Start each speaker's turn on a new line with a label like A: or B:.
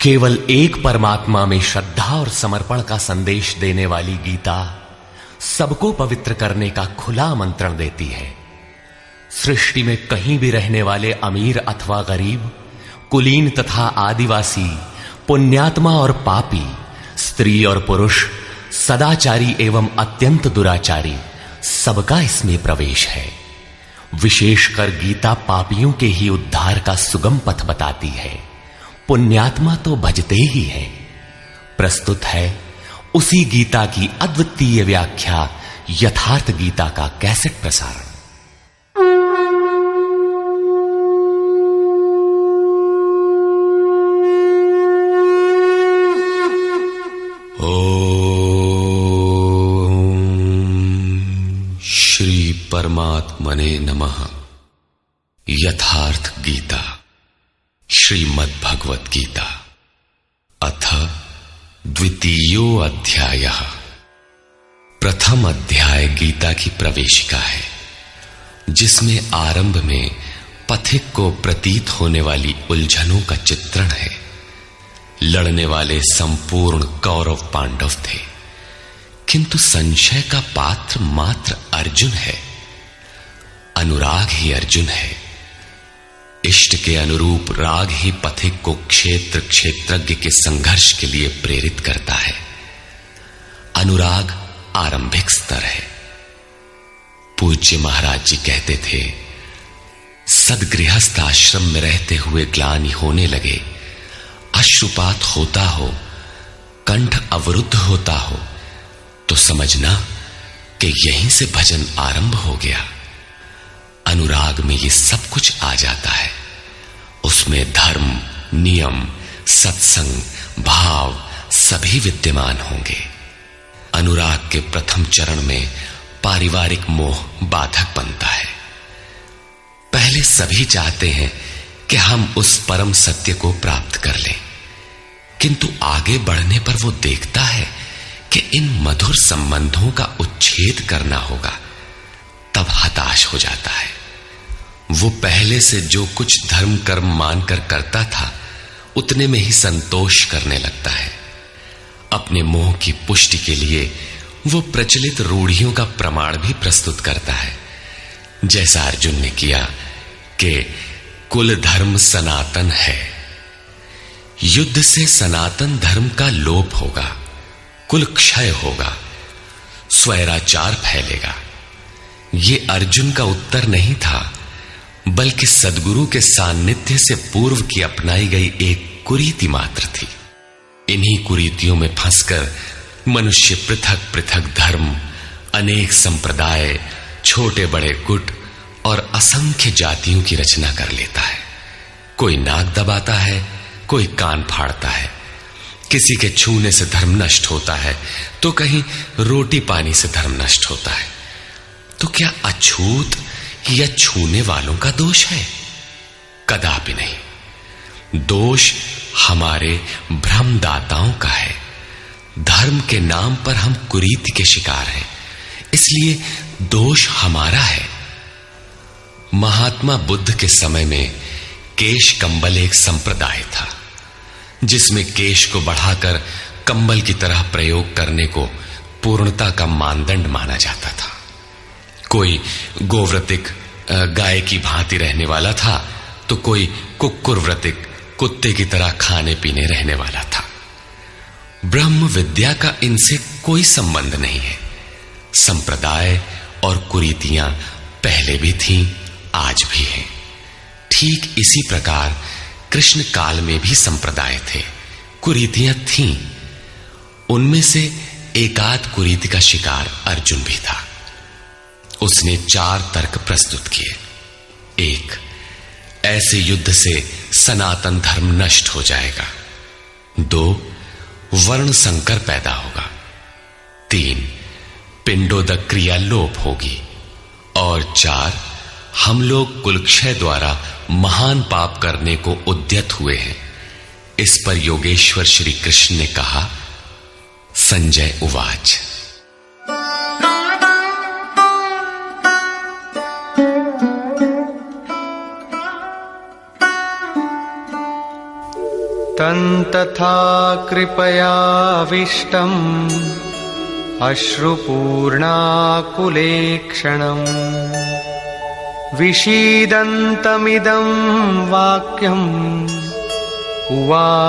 A: केवल एक परमात्मा में श्रद्धा और समर्पण का संदेश देने वाली गीता सबको पवित्र करने का खुला आमंत्रण देती है। सृष्टि में कहीं भी रहने वाले अमीर अथवा गरीब, कुलीन तथा आदिवासी, पुण्यात्मा और पापी, स्त्री और पुरुष, सदाचारी एवं अत्यंत दुराचारी, सबका इसमें प्रवेश है। विशेषकर गीता पापियों के ही उद्धार का सुगम पथ बताती है। पुण्यात्मा तो भजते ही है। प्रस्तुत है उसी गीता की अद्वितीय व्याख्या यथार्थ गीता का कैसेट प्रसारण।
B: श्री परमात्मने नमः। यथार्थ गीता, श्रीमद् भगवत गीता, अथ द्वितीयो अध्यायः। प्रथम अध्याय गीता की प्रवेशिका है, जिसमें आरंभ में पथिक को प्रतीत होने वाली उलझनों का चित्रण है। लड़ने वाले संपूर्ण कौरव पांडव थे, किंतु संशय का पात्र मात्र अर्जुन है। अनुराग ही अर्जुन है। इष्ट के अनुरूप राग ही पथिक को क्षेत्र क्षेत्रज्ञ के संघर्ष के लिए प्रेरित करता है। अनुराग आरंभिक स्तर है। पूज्य महाराज जी कहते थे, सदगृहस्थ आश्रम में रहते हुए ग्लानि होने लगे, अश्रुपात होता हो, कंठ अवरुद्ध होता हो, तो समझना कि यहीं से भजन आरंभ हो गया। अनुराग में ये सब कुछ आ जाता है। उसमें धर्म, नियम, सत्संग, भाव सभी विद्यमान होंगे। अनुराग के प्रथम चरण में पारिवारिक मोह बाधक बनता है। पहले सभी चाहते हैं कि हम उस परम सत्य को प्राप्त कर लें, किंतु आगे बढ़ने पर वो देखता है कि इन मधुर संबंधों का उच्छेद करना होगा। तब हताश हो जाता है। वो पहले से जो कुछ धर्म कर्म मानकर करता था, उतने में ही संतोष करने लगता है। अपने मोह की पुष्टि के लिए वो प्रचलित रूढ़ियों का प्रमाण भी प्रस्तुत करता है, जैसा अर्जुन ने किया कि कुल धर्म सनातन है। युद्ध से सनातन धर्म का लोप होगा, कुल क्षय होगा, स्वैराचार फैलेगा। ये अर्जुन का उत्तर नहीं था, बल्कि सद्गुरु के सान्निध्य से पूर्व की अपनाई गई एक कुरीति मात्र थी। इन्हीं कुरीतियों में फंसकर मनुष्य पृथक पृथक धर्म, अनेक संप्रदाय, छोटे बड़े गुट और असंख्य जातियों की रचना कर लेता है। कोई नाक दबाता है, कोई कान फाड़ता है। किसी के छूने से धर्म नष्ट होता है, तो कहीं रोटी पानी से धर्म नष्ट होता है। तो क्या अछूत या छूने वालों का दोष है? कदापि नहीं। दोष हमारे भ्रमदाताओं का है। धर्म के नाम पर हम कुरीति के शिकार हैं, इसलिए दोष हमारा है। महात्मा बुद्ध के समय में केश कंबल एक संप्रदाय था, जिसमें केश को बढ़ाकर कंबल की तरह प्रयोग करने को पूर्णता का मानदंड माना जाता था। कोई गोव्रतिक गाय की भांति रहने वाला था, तो कोई कुक्कुरव्रतिक कुत्ते की तरह खाने पीने रहने वाला था। ब्रह्म विद्या का इनसे कोई संबंध नहीं है। संप्रदाय और कुरीतियां पहले भी थीं, आज भी हैं। ठीक इसी प्रकार कृष्ण काल में भी संप्रदाय थे, कुरीतियां थीं। उनमें से एकाध कुरीति का शिकार अर्जुन भी था। उसने 4 तर्क प्रस्तुत किए। 1, ऐसे युद्ध से सनातन धर्म नष्ट हो जाएगा। 2, वर्ण संकर पैदा होगा। 3, पिंडोदक क्रिया लोप होगी। और 4, हम लोग कुलक्षय द्वारा महान पाप करने को उद्यत हुए हैं। इस पर योगेश्वर श्री कृष्ण ने कहा, संजय उवाच।
C: तन्तथा कृपयाविष्टम् अश्रुपूर्णाकुलेक्षणम् विषीदन्तमिदं वाक्यम् उवाच